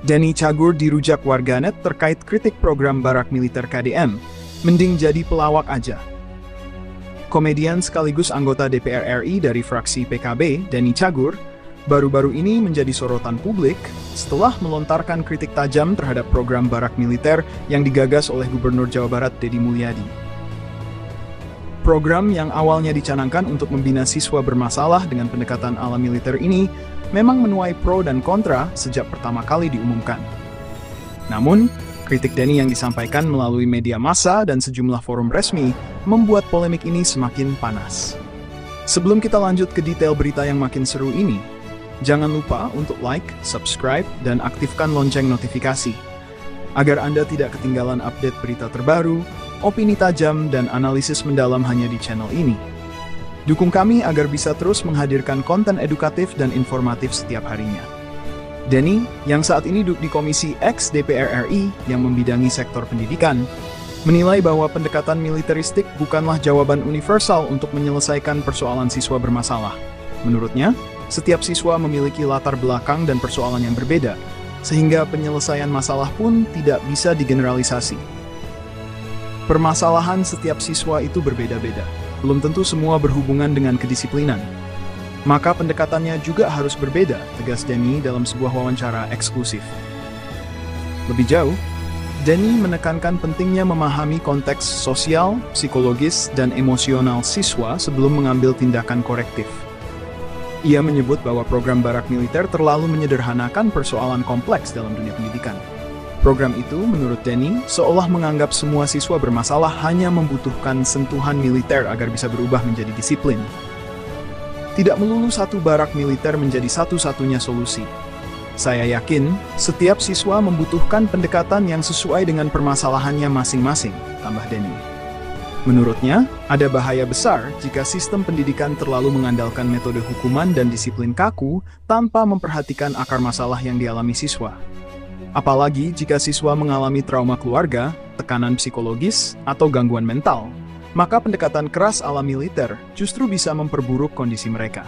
Denny Cagur dirujak warganet terkait kritik program barak militer KDM. Mending jadi pelawak aja. Komedian sekaligus anggota DPR RI dari fraksi PKB, Denny Cagur, baru-baru ini menjadi sorotan publik setelah melontarkan kritik tajam terhadap program barak militer yang digagas oleh Gubernur Jawa Barat Deddy Mulyadi. Program yang awalnya dicanangkan untuk membina siswa bermasalah dengan pendekatan ala militer ini memang menuai pro dan kontra sejak pertama kali diumumkan. Namun, kritik Denny yang disampaikan melalui media massa dan sejumlah forum resmi membuat polemik ini semakin panas. Sebelum kita lanjut ke detail berita yang makin seru ini, jangan lupa untuk like, subscribe, dan aktifkan lonceng notifikasi, agar Anda tidak ketinggalan update berita terbaru, opini tajam, dan analisis mendalam hanya di channel ini. Dukung kami agar bisa terus menghadirkan konten edukatif dan informatif setiap harinya. Denny, yang saat ini duduk di Komisi X DPR RI yang membidangi sektor pendidikan, menilai bahwa pendekatan militeristik bukanlah jawaban universal untuk menyelesaikan persoalan siswa bermasalah. Menurutnya, setiap siswa memiliki latar belakang dan persoalan yang berbeda, sehingga penyelesaian masalah pun tidak bisa digeneralisasi. Permasalahan setiap siswa itu berbeda-beda. Belum tentu semua berhubungan dengan kedisiplinan. Maka pendekatannya juga harus berbeda, tegas Denny dalam sebuah wawancara eksklusif. Lebih jauh, Denny menekankan pentingnya memahami konteks sosial, psikologis, dan emosional siswa sebelum mengambil tindakan korektif. Ia menyebut bahwa program barak militer terlalu menyederhanakan persoalan kompleks dalam dunia pendidikan. Program itu, menurut Denny, seolah menganggap semua siswa bermasalah hanya membutuhkan sentuhan militer agar bisa berubah menjadi disiplin. Tidak melulu satu barak militer menjadi satu-satunya solusi. Saya yakin, setiap siswa membutuhkan pendekatan yang sesuai dengan permasalahannya masing-masing, tambah Denny. Menurutnya, ada bahaya besar jika sistem pendidikan terlalu mengandalkan metode hukuman dan disiplin kaku tanpa memperhatikan akar masalah yang dialami siswa. Apalagi jika siswa mengalami trauma keluarga, tekanan psikologis, atau gangguan mental, maka pendekatan keras ala militer justru bisa memperburuk kondisi mereka.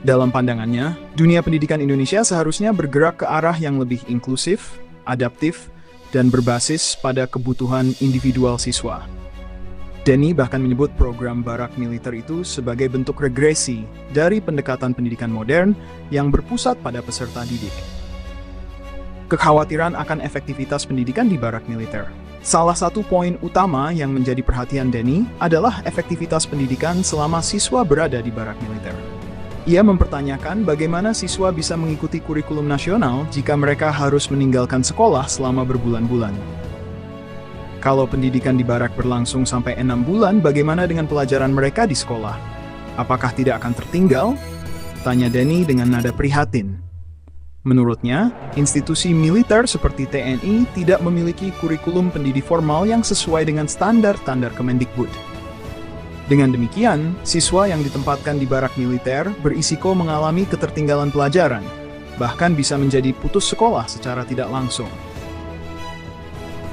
Dalam pandangannya, dunia pendidikan Indonesia seharusnya bergerak ke arah yang lebih inklusif, adaptif, dan berbasis pada kebutuhan individual siswa. Denny bahkan menyebut program barak militer itu sebagai bentuk regresi dari pendekatan pendidikan modern yang berpusat pada peserta didik. Kekhawatiran akan efektivitas pendidikan di barak militer. Salah satu poin utama yang menjadi perhatian Denny adalah efektivitas pendidikan selama siswa berada di barak militer. Ia mempertanyakan bagaimana siswa bisa mengikuti kurikulum nasional jika mereka harus meninggalkan sekolah selama berbulan-bulan. Kalau pendidikan di barak berlangsung sampai 6 bulan, bagaimana dengan pelajaran mereka di sekolah? Apakah tidak akan tertinggal? Tanya Denny dengan nada prihatin. Menurutnya, institusi militer seperti TNI tidak memiliki kurikulum pendidik formal yang sesuai dengan standar-standar Kemendikbud. Dengan demikian, siswa yang ditempatkan di barak militer berisiko mengalami ketertinggalan pelajaran, bahkan bisa menjadi putus sekolah secara tidak langsung.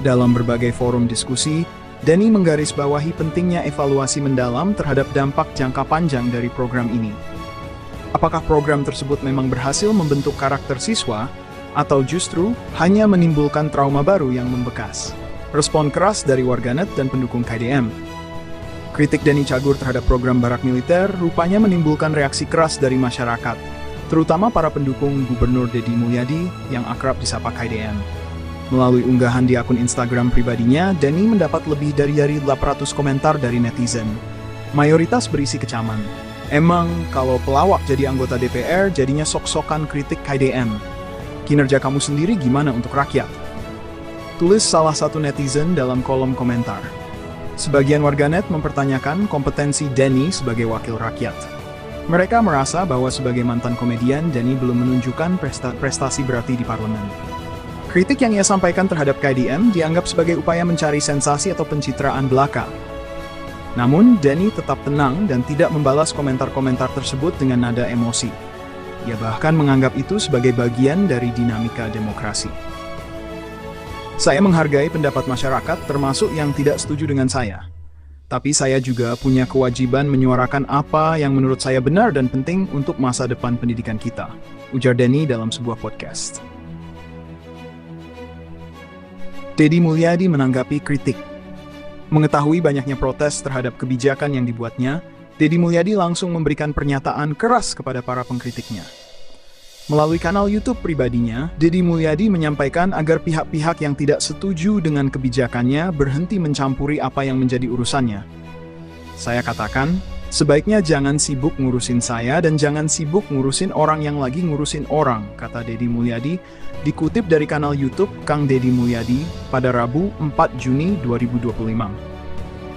Dalam berbagai forum diskusi, Denny menggarisbawahi pentingnya evaluasi mendalam terhadap dampak jangka panjang dari program ini. Apakah program tersebut memang berhasil membentuk karakter siswa, atau justru hanya menimbulkan trauma baru yang membekas? Respon keras dari warganet dan pendukung KDM. Kritik Denny Cagur terhadap program barak militer rupanya menimbulkan reaksi keras dari masyarakat, terutama para pendukung Gubernur Deddy Mulyadi yang akrab disapa KDM. Melalui unggahan di akun Instagram pribadinya, Denny mendapat lebih dari 800 komentar dari netizen. Mayoritas berisi kecaman. Emang kalau pelawak jadi anggota DPR jadinya sok-sokan kritik KDM. Kinerja kamu sendiri gimana untuk rakyat? Tulis salah satu netizen dalam kolom komentar. Sebagian warganet mempertanyakan kompetensi Denny sebagai wakil rakyat. Mereka merasa bahwa sebagai mantan komedian, Denny belum menunjukkan prestasi berarti di parlemen. Kritik yang ia sampaikan terhadap KDM dianggap sebagai upaya mencari sensasi atau pencitraan belaka. Namun, Denny tetap tenang dan tidak membalas komentar-komentar tersebut dengan nada emosi. Ia bahkan menganggap itu sebagai bagian dari dinamika demokrasi. Saya menghargai pendapat masyarakat, termasuk yang tidak setuju dengan saya. Tapi saya juga punya kewajiban menyuarakan apa yang menurut saya benar dan penting untuk masa depan pendidikan kita, ujar Denny dalam sebuah podcast. Deddy Mulyadi menanggapi kritik. Mengetahui banyaknya protes terhadap kebijakan yang dibuatnya, Deddy Mulyadi langsung memberikan pernyataan keras kepada para pengkritiknya. Melalui kanal YouTube pribadinya, Deddy Mulyadi menyampaikan agar pihak-pihak yang tidak setuju dengan kebijakannya berhenti mencampuri apa yang menjadi urusannya. Saya katakan, sebaiknya jangan sibuk ngurusin saya dan jangan sibuk ngurusin orang yang lagi ngurusin orang, kata Deddy Mulyadi, dikutip dari kanal YouTube Kang Deddy Mulyadi pada Rabu 4 Juni 2025.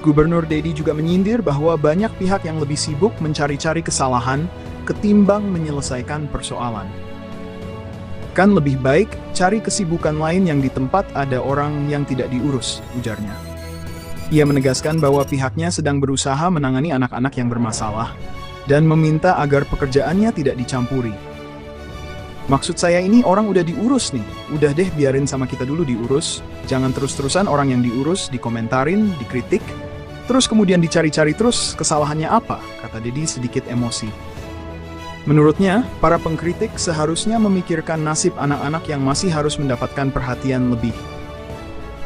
Gubernur Deddy juga menyindir bahwa banyak pihak yang lebih sibuk mencari-cari kesalahan ketimbang menyelesaikan persoalan. Kan lebih baik cari kesibukan lain yang di tempat ada orang yang tidak diurus, ujarnya. Ia menegaskan bahwa pihaknya sedang berusaha menangani anak-anak yang bermasalah dan meminta agar pekerjaannya tidak dicampuri. Maksud saya ini orang udah diurus nih, udah deh biarin sama kita dulu diurus, jangan terus-terusan orang yang diurus dikomentarin, dikritik, terus kemudian dicari-cari terus kesalahannya apa, kata Deddy sedikit emosi. Menurutnya, para pengkritik seharusnya memikirkan nasib anak-anak yang masih harus mendapatkan perhatian lebih.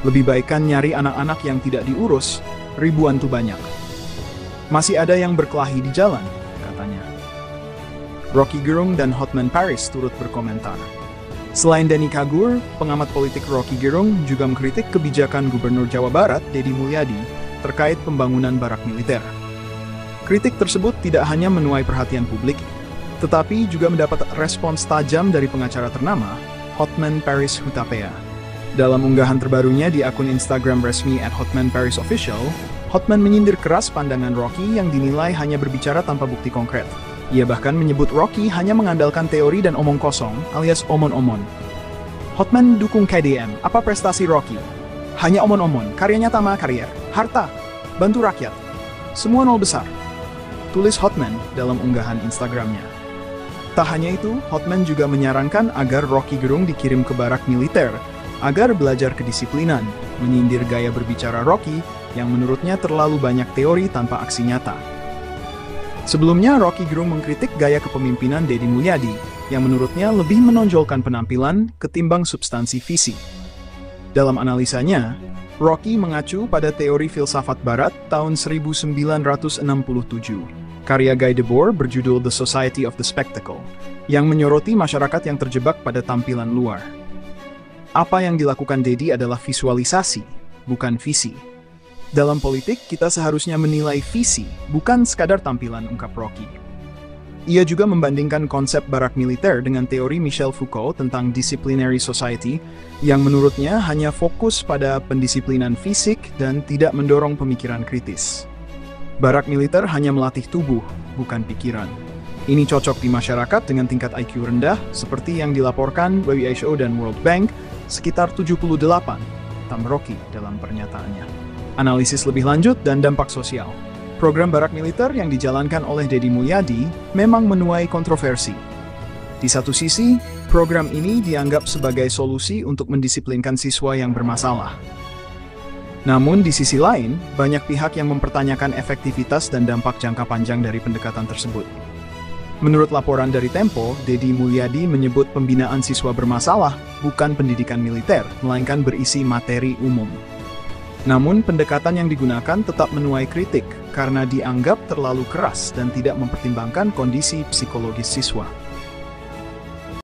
Lebih baik kan nyari anak-anak yang tidak diurus, ribuan tuh banyak. Masih ada yang berkelahi di jalan, katanya. Rocky Gerung dan Hotman Paris turut berkomentar. Selain Denny Cagur, pengamat politik Rocky Gerung juga mengkritik kebijakan Gubernur Jawa Barat, Deddy Mulyadi, terkait pembangunan barak militer. Kritik tersebut tidak hanya menuai perhatian publik, tetapi juga mendapat respons tajam dari pengacara ternama, Hotman Paris Hutapea. Dalam unggahan terbarunya di akun Instagram resmi @HotmanParisOfficial, Hotman menyindir keras pandangan Rocky yang dinilai hanya berbicara tanpa bukti konkret. Ia bahkan menyebut Rocky hanya mengandalkan teori dan omong kosong, alias omon-omon. Hotman dukung KDM, apa prestasi Rocky? Hanya omon-omon, karya nyata mah karier, harta, bantu rakyat. Semua nol besar. Tulis Hotman dalam unggahan Instagramnya. Tak hanya itu, Hotman juga menyarankan agar Rocky Gerung dikirim ke barak militer, agar belajar kedisiplinan, menyindir gaya berbicara Rocky yang menurutnya terlalu banyak teori tanpa aksi nyata. Sebelumnya, Rocky Gerung mengkritik gaya kepemimpinan Deddy Mulyadi, yang menurutnya lebih menonjolkan penampilan ketimbang substansi visi. Dalam analisanya, Rocky mengacu pada teori filsafat barat tahun 1967, karya Guy Debord berjudul The Society of the Spectacle, yang menyoroti masyarakat yang terjebak pada tampilan luar. Apa yang dilakukan Deddy adalah visualisasi, bukan visi. Dalam politik, kita seharusnya menilai visi, bukan sekadar tampilan, ungkap Rocky. Ia juga membandingkan konsep barak militer dengan teori Michel Foucault tentang disciplinary society, yang menurutnya hanya fokus pada pendisiplinan fisik dan tidak mendorong pemikiran kritis. Barak militer hanya melatih tubuh, bukan pikiran. Ini cocok di masyarakat dengan tingkat IQ rendah, seperti yang dilaporkan WHO dan World Bank, sekitar 78, tambah Rocky dalam pernyataannya. Analisis lebih lanjut dan dampak sosial. Program barak militer yang dijalankan oleh Deddy Mulyadi memang menuai kontroversi. Di satu sisi, program ini dianggap sebagai solusi untuk mendisiplinkan siswa yang bermasalah. Namun di sisi lain, banyak pihak yang mempertanyakan efektivitas dan dampak jangka panjang dari pendekatan tersebut. Menurut laporan dari Tempo, Deddy Mulyadi menyebut pembinaan siswa bermasalah bukan pendidikan militer, melainkan berisi materi umum. Namun, pendekatan yang digunakan tetap menuai kritik karena dianggap terlalu keras dan tidak mempertimbangkan kondisi psikologis siswa.